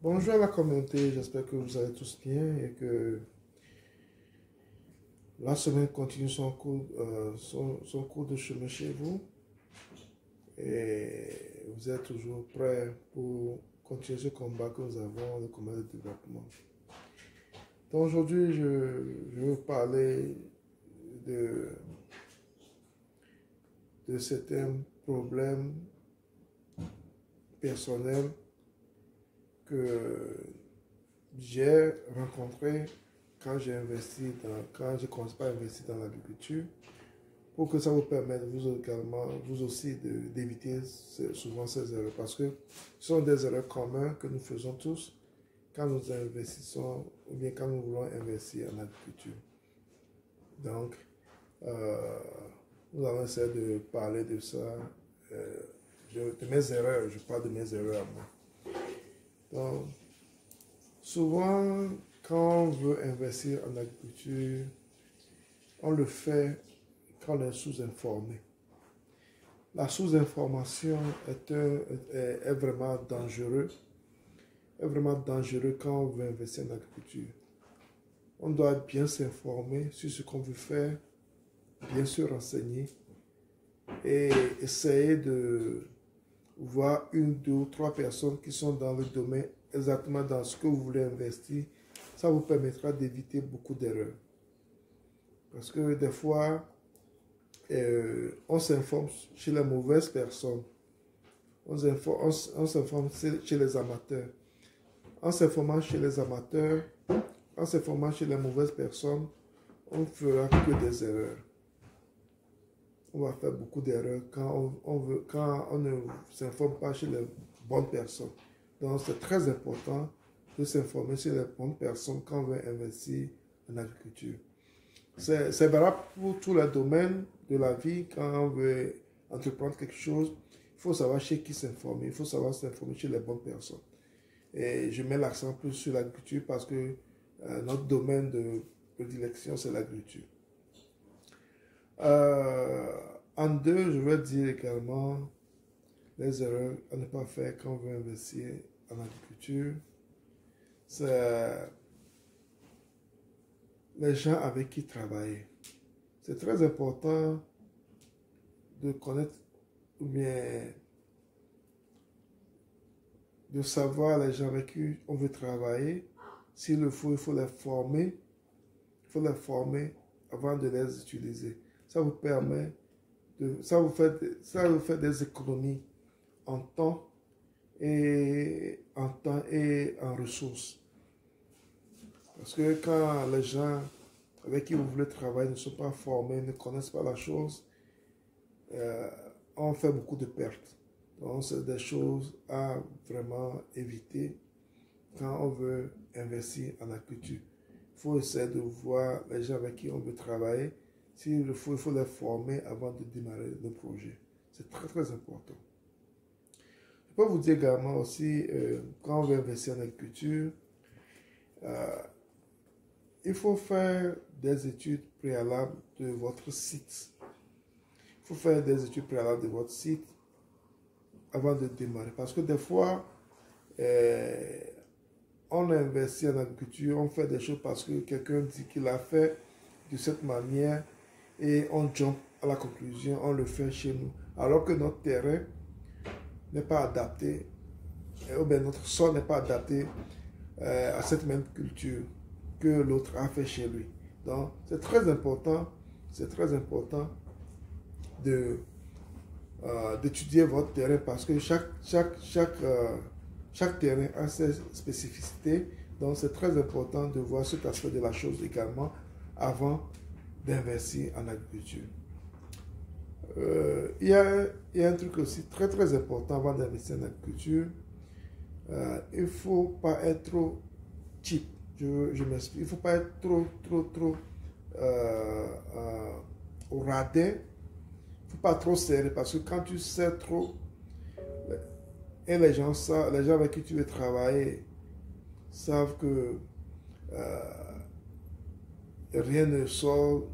Bonjour à la communauté, j'espère que vous allez tous bien et que la semaine continue son cours de chemin chez vous et vous êtes toujours prêts pour continuer ce combat que nous avons, le combat de développement. Donc aujourd'hui, je vais vous parler de certains problèmes personnels que j'ai rencontrés quand j'ai commencé par investir dans l'agriculture, pour que ça vous permette vous également, vous aussi, d'éviter souvent ces erreurs, parce que ce sont des erreurs communes que nous faisons tous quand nous investissons ou bien quand nous voulons investir en agriculture. Donc, nous allons essayer de parler de ça, de mes erreurs. Je parle de mes erreurs à moi. Donc, souvent, quand on veut investir en agriculture, on le fait quand on est sous-informé. La sous-information est vraiment dangereux. Est vraiment dangereux quand on veut investir en agriculture. On doit bien s'informer sur ce qu'on veut faire, bien se renseigner et essayer de voir une, deux ou trois personnes qui sont dans le domaine, exactement dans ce que vous voulez investir. Ça vous permettra d'éviter beaucoup d'erreurs. Parce que des fois, on s'informe chez les mauvaises personnes. On s'informe chez les amateurs. En s'informant chez les amateurs, en s'informant chez les mauvaises personnes, on ne fera que des erreurs. On va faire beaucoup d'erreurs quand on ne s'informe pas chez les bonnes personnes. Donc, c'est très important de s'informer sur les bonnes personnes quand on veut investir en agriculture. C'est valable pour tous les domaines de la vie. Quand on veut entreprendre quelque chose, il faut savoir chez qui s'informer. Il faut savoir s'informer chez les bonnes personnes. Et je mets l'accent plus sur l'agriculture parce que notre domaine de prédilection, c'est l'agriculture. En deux, je vais dire également les erreurs à ne pas faire quand on veut investir en agriculture. C'est les gens avec qui travailler. C'est très important de connaître ou bien de savoir les gens avec qui on veut travailler. S'il le faut, il faut les former. Il faut les former avant de les utiliser. Ça vous permet ça vous fait des économies en temps et en ressources. Parce que quand les gens avec qui vous voulez travailler ne sont pas formés, ne connaissent pas la chose, on fait beaucoup de pertes. Donc, c'est des choses à vraiment éviter quand on veut investir en agriculture. Il faut essayer de voir les gens avec qui on veut travailler. S'il le faut, il faut les former avant de démarrer le projet. C'est très, très important. Je peux vous dire également aussi, quand on veut investir en agriculture, il faut faire des études préalables de votre site. Il faut faire des études préalables de votre site avant de démarrer. Parce que des fois, on investit en agriculture, on fait des choses parce que quelqu'un dit qu'il a fait de cette manière et on jump à la conclusion, on le fait chez nous. Alors que notre terrain n'est pas adapté, ou bien notre sol n'est pas adapté à cette même culture que l'autre a fait chez lui. Donc, c'est très important d'étudier votre terrain parce que chaque terrain a ses spécificités. Donc, c'est très important de voir cet aspect de la chose également avant d'investir en agriculture. Il y a un truc aussi très très important avant d'investir en agriculture. Il ne faut pas être trop cheap. Je m'explique. Il ne faut pas être trop au radin. Il ne faut pas trop serrer parce que quand tu serres trop, et les gens avec qui tu veux travailler savent que rien ne sort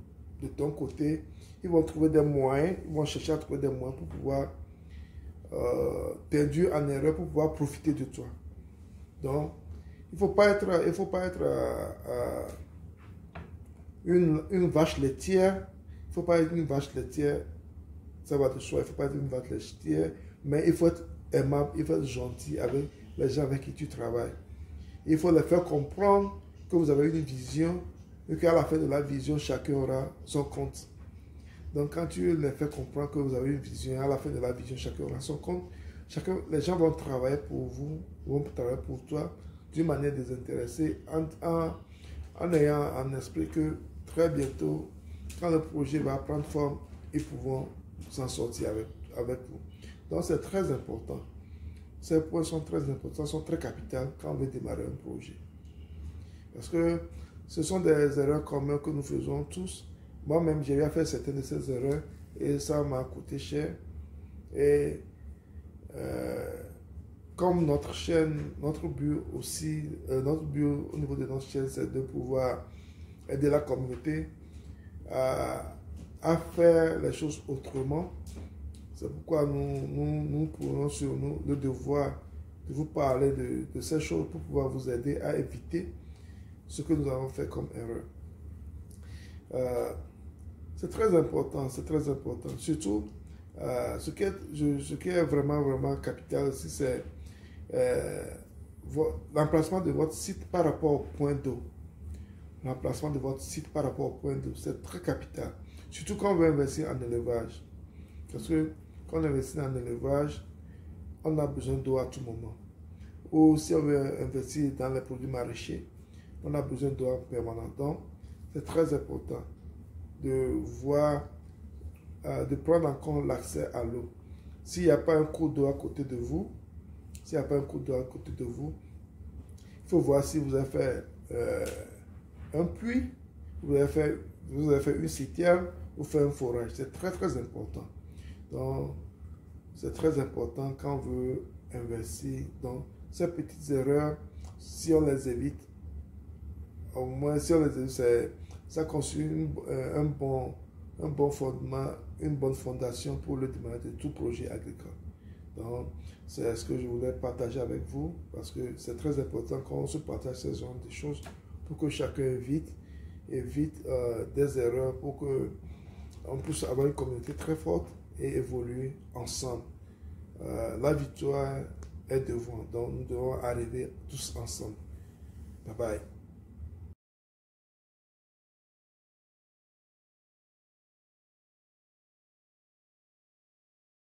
de ton côté, ils vont trouver des moyens, ils vont chercher à trouver des moyens pour pouvoir t'induire en erreur, pour pouvoir profiter de toi. Donc, il ne faut pas être, une vache laitière. Il ne faut pas être une vache laitière, ça va de soi. Il ne faut pas être une vache laitière, mais il faut être aimable, il faut être gentil avec les gens avec qui tu travailles. Il faut leur faire comprendre que vous avez une vision et qu'à la fin de la vision, chacun aura son compte. Donc, quand tu les fais comprendre que vous avez une vision, à la fin de la vision, chacun aura son compte. Les gens vont travailler pour vous, vont travailler pour toi d'une manière désintéressée, en ayant en esprit que très bientôt, quand le projet va prendre forme, ils pourront s'en sortir avec vous. Donc, c'est très important. Ces points sont très importants, sont très capitaux quand on veut démarrer un projet. Parce que ce sont des erreurs communes que nous faisons tous. Moi-même, j'ai déjà fait certaines de ces erreurs et ça m'a coûté cher. Et comme notre chaîne, notre but aussi, notre but au niveau de notre chaîne, c'est de pouvoir aider la communauté à faire les choses autrement. C'est pourquoi nous prenons sur nous le devoir de vous parler de ces choses pour pouvoir vous aider à éviter ce que nous avons fait comme erreur. C'est très important, c'est très important. Surtout, ce qui est vraiment, vraiment capital aussi, c'est l'emplacement de votre site par rapport au point d'eau. L'emplacement de votre site par rapport au point d'eau, c'est très capital. Surtout quand on veut investir en élevage. Parce que quand on investit en élevage, on a besoin d'eau à tout moment. Ou si on veut investir dans les produits maraîchers, on a besoin d'eau en permanence. Donc, c'est très important de voir, de prendre en compte l'accès à l'eau. S'il n'y a pas un cours d'eau à côté de vous, il faut voir si vous avez fait un puits, vous avez fait une citerne ou fait un forage. C'est très très important. Donc, c'est très important quand on veut investir. Donc, ces petites erreurs, si on les évite, au moins si on les évite, ça construit un bon fondement, une bonne fondation pour le démarrage de tout projet agricole. Donc, c'est ce que je voulais partager avec vous parce que c'est très important qu'on se partage ce genre de choses pour que chacun évite des erreurs pour qu'on puisse avoir une communauté très forte et évoluer ensemble. La victoire est devant, donc nous devons arriver tous ensemble. Bye bye.